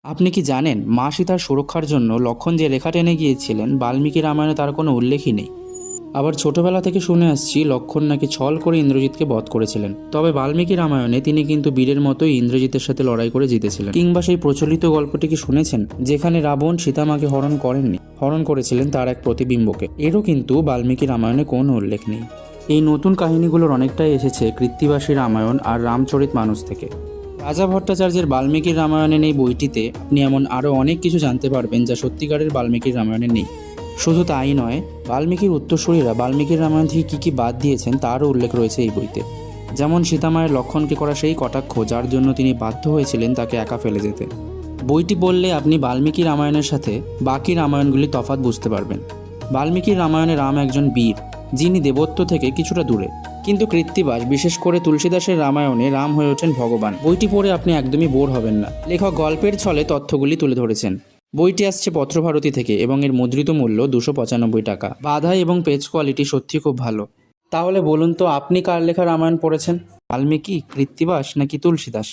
আপনি কি জানেন মা সীতার সুরক্ষার জন্য লক্ষ্মণ যে রেখা টেনে গিয়েছিলেন বাল্মীকি রামায়ণে তার কোনো উল্লেখই নেই। আবার ছোটবেলা থেকে শুনে আসছি লক্ষ্মণ নাকি ছল করে ইন্দ্রজিৎকে বধ করেছিলেন। তবে বাল্মীকি রামায়ণে তিনি কিন্তু বীরের মতোই ইন্দ্রজিতের সাথে লড়াই করে জিতেছিলেন। কিংবা সেই প্রচলিত গল্পটি কি শুনেছেন যেখানে রাবণ সীতামাকে হরণ করেননি, হরণ করেছিলেন তার এক প্রতিবিম্বকে? এরও কিন্তু বাল্মীকি রামায়ণে কোনো উল্লেখ নেই। এই নতুন কাহিনীগুলোর অনেকটাই এসেছে কৃত্তিবাসী রামায়ণ আর রামচরিত মানস থেকে। রাজা ভট্টাচার্যের বাল্মীকির রামায়ণে নেই বইটিতে আপনি এমন আরও অনেক কিছু জানতে পারবেন যা সত্যিকারের বাল্মীকির রামায়ণে নেই। শুধু তাই নয়, বাল্মীকির উত্তরসূরিরা বাল্মীকির রামায়ণ থেকে কী কী বাদ দিয়েছেন তারও উল্লেখ রয়েছে এই বইতে। যেমন সীতামায়ের লক্ষ্মণকে করা সেই কটাক্ষ যার জন্য তিনি বাধ্য হয়েছিলেন তাকে একা ফেলে যেতে। বইটি পড়লে আপনি বাল্মীকি রামায়ণের সাথে বাকি রামায়ণগুলির তফাৎ বুঝতে পারবেন। বাল্মীকির রামায়ণে রাম একজন বীর যিনি দেবত্ব থেকে কিছুটা দূরে, কিন্তু কৃত্তিবাস বিশেষ করে তুলসীদাসের রামায়ণে রাম হয়ে ওঠেন ভগবান। বইটি পড়ে আপনি একদমই বোর হবেন না। লেখক গল্পের ছলে তথ্যগুলি তুলে ধরেছেন। বইটি আসছে পত্রভারতী থেকে এবং এর মুদ্রিত মূল্য 295 টাকা। বাঁধাই এবং পেজ কোয়ালিটি সত্যি খুব ভালো। তাহলে বলুন তো আপনি কার লেখা রামায়ণ পড়েছেন? বাল্মীকি, কৃত্তিবাস নাকি তুলসীদাস?